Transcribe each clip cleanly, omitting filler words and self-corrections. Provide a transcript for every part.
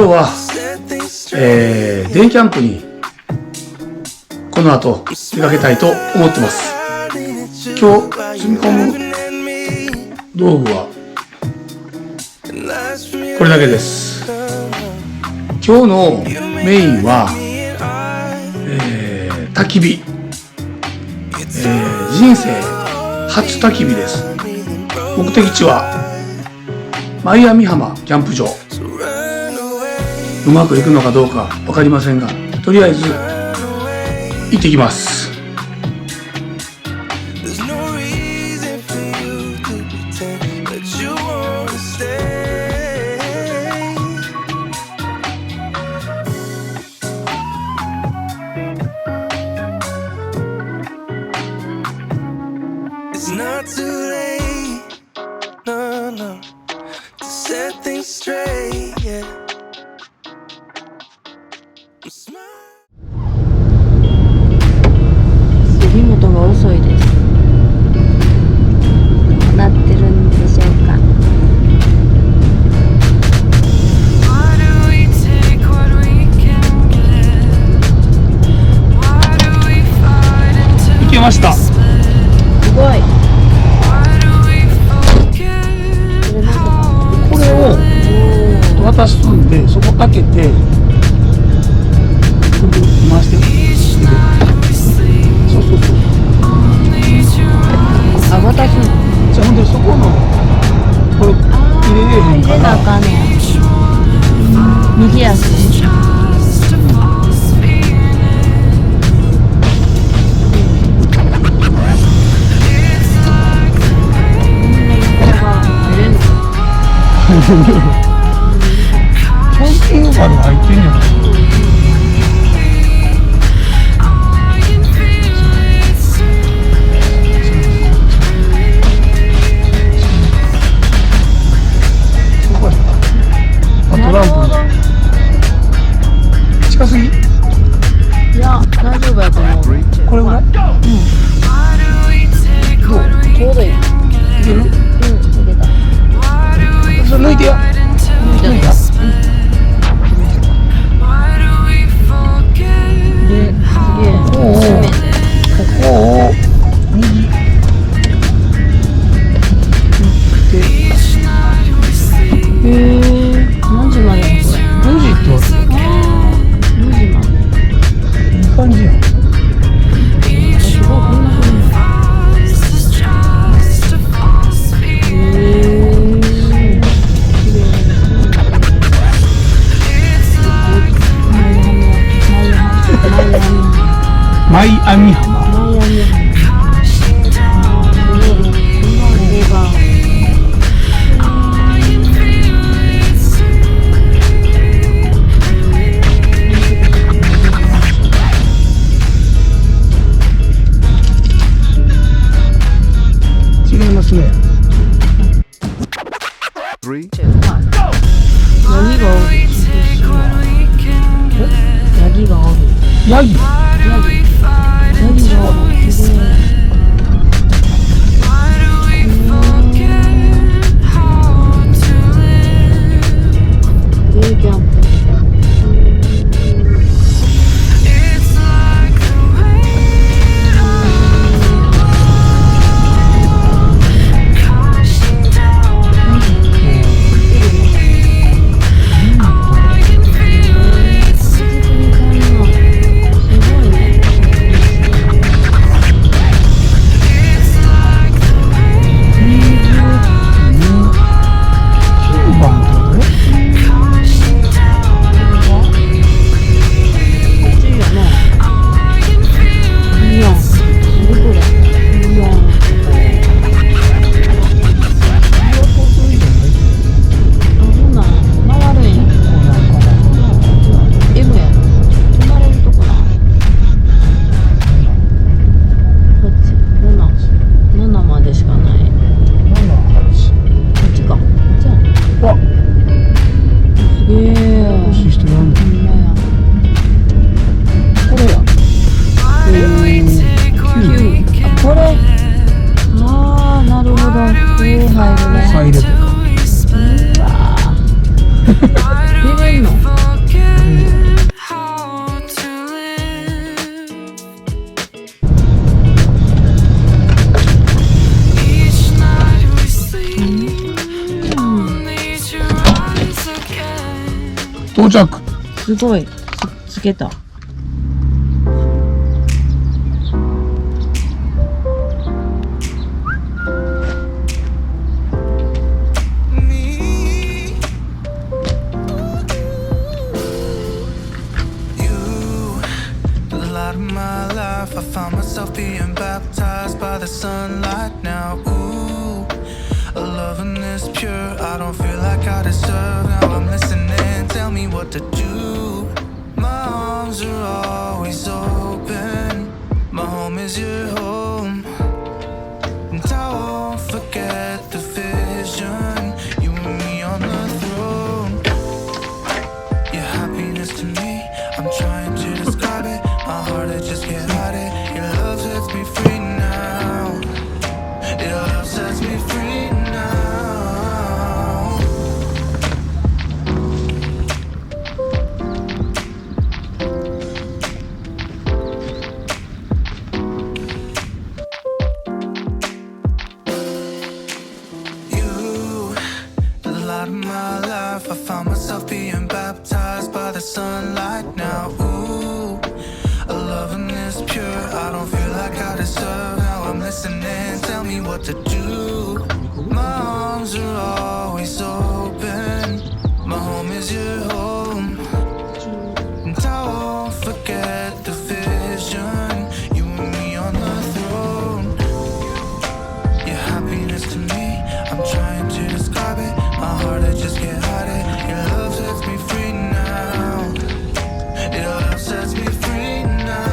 日は、デイキャンプにこの後出かけたいと思ってます。今日積み込む道具はこれだけです。今日のメインは、焚き火、人生初焚き火です。目的地はマイアミ浜キャンプ場。うまくいくのかどうか分かりませんが、とりあえず行ってきます。杉本が遅いです。なってるんでしょうか。行けました。すごい。これを渡すんで、そこ開けて回して。そうそうそう。あ、渡すの。じゃあほんでそこのこれ入れれへんか入れなあら。かんねん。右足。キャンピングカーに入ってんやん。トランプ近すぎ？いや、大丈夫やと思う。これぐらい？どう？ちょうどいい。いける？入れた。それ抜いてや。抜いた。すげえ。ここを右何時までのこれ。4時って4時まで。いい感じやん。すごい、こんな風に。マイアミ浜。違いますね。ヤギがおる。ヤギ？すごい。到着。すごい。つけた。My life, I found myself being baptized by the sunlight now. Ooh, a loving this pure, I don't feel like I deserve. Now I'm listening, tell me what to do. My arms are always open. My home is your home, and I won't forget the vision. You and me on the throne. Your happiness to me, I'm trying to describe it. My heart, it just can't hide it. Your love sets me free now. Your love sets me free now. You, the light of my life, I found myself being baptized by the sunlight now. Ooh, a loving this pure, I don't feel like I deserve. Now I'm listening, tell me what to do. My arms are always open. My home is your home, and I won't forget the vision. You and me on the throne. Your happiness to me, I'm trying to describe it. My heart, it just can't hide it. Your love sets me free now. Your love sets me free now.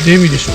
デミでしょ。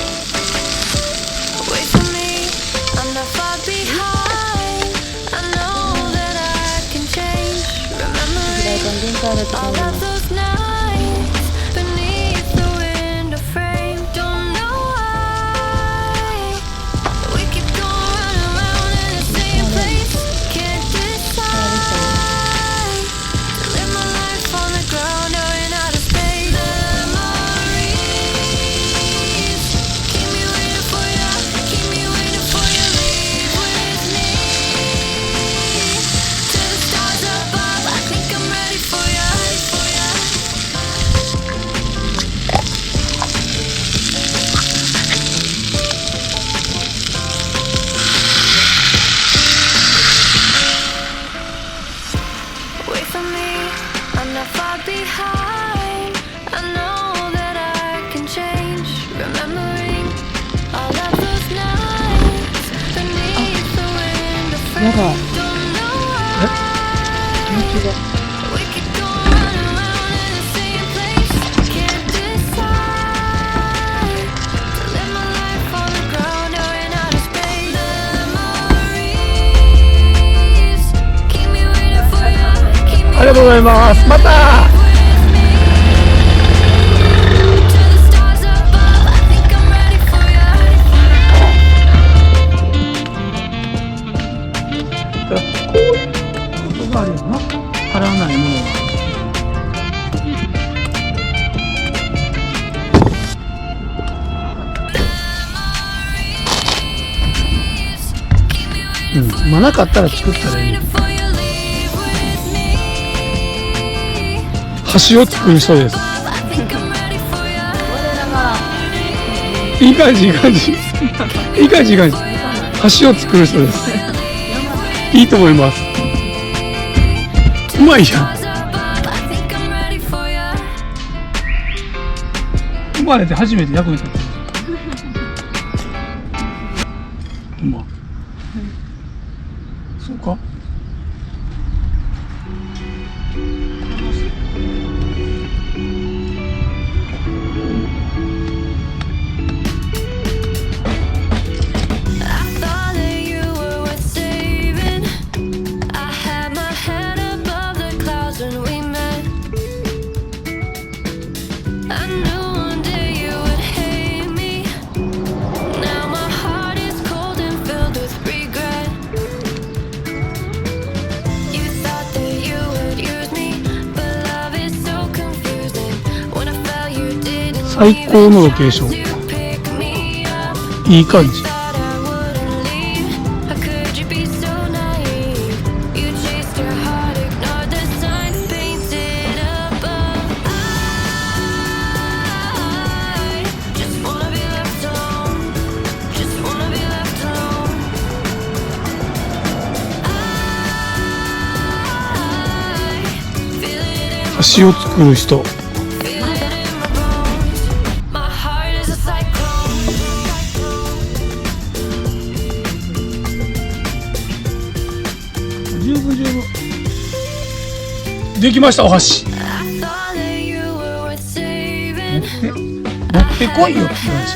やだ。気持ちが。ありがとうございます。また。こういうことがあるよな。払わないものは。まあなかったら作ったらいい。橋を作る人です。いい感じいい感じいい感じいい感じ。橋を作る人です。いいと思います。うまいじゃん。生まれて初めて役に立った。うま。そうか。最高のロケーション。いい感じ。橋を作る人。十分十分できました。お箸持ってこいよって話。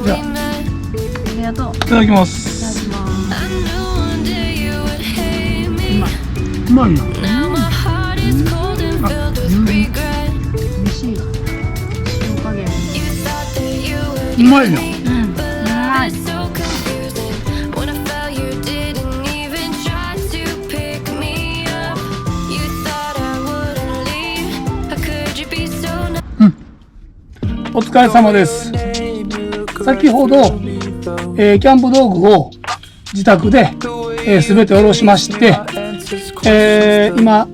じゃあありがとう。いただきます。うまいな。美味しい。塩加減。うまいな。うまい。お疲れ様です。先ほど、キャンプ道具を自宅で、全て下ろしまして、今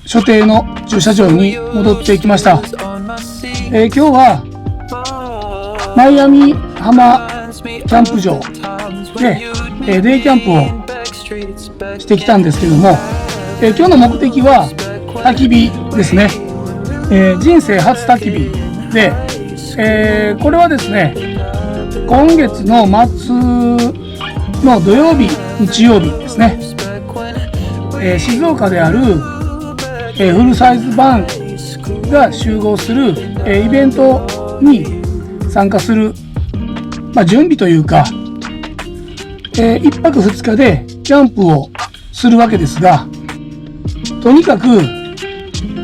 所定の駐車場に戻ってきました。今日はマイアミ浜キャンプ場で、デイキャンプをしてきたんですけども、今日の目的は焚き火ですね。人生初焚き火で、これはですね、今月の末の土曜日、日曜日ですね、静岡である、フルサイズバンが集合する、イベントに参加する、準備というか、1泊2日でキャンプをするわけですが、とにかく、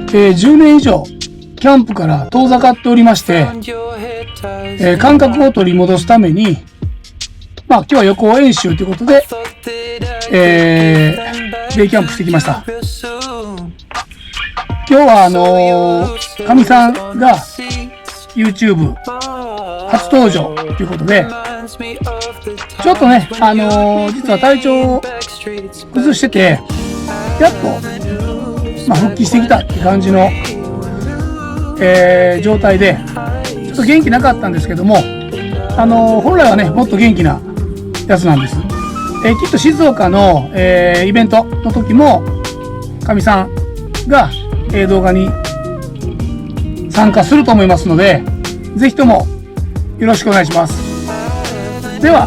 10年以上キャンプから遠ざかっておりまして、感覚を取り戻すために、今日は予行演習ということで、デイキャンプしてきました。今日はかみさんが YouTube 初登場ということで、ちょっとね、実は体調を崩してて、やっと、復帰してきたって感じの、状態で、ちょっと元気なかったんですけども、本来はね、もっと元気なやつなんです。きっと静岡の、イベントの時も、かみさんが、動画に参加すると思いますので、ぜひともよろしくお願いします。では、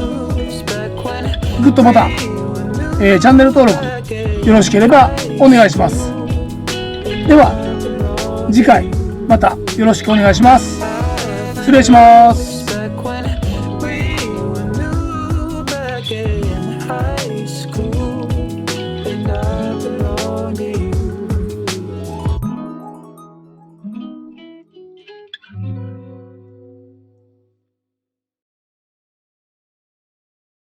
グッドボタン、チャンネル登録よろしければお願いします。では次回またよろしくお願いします。失礼します。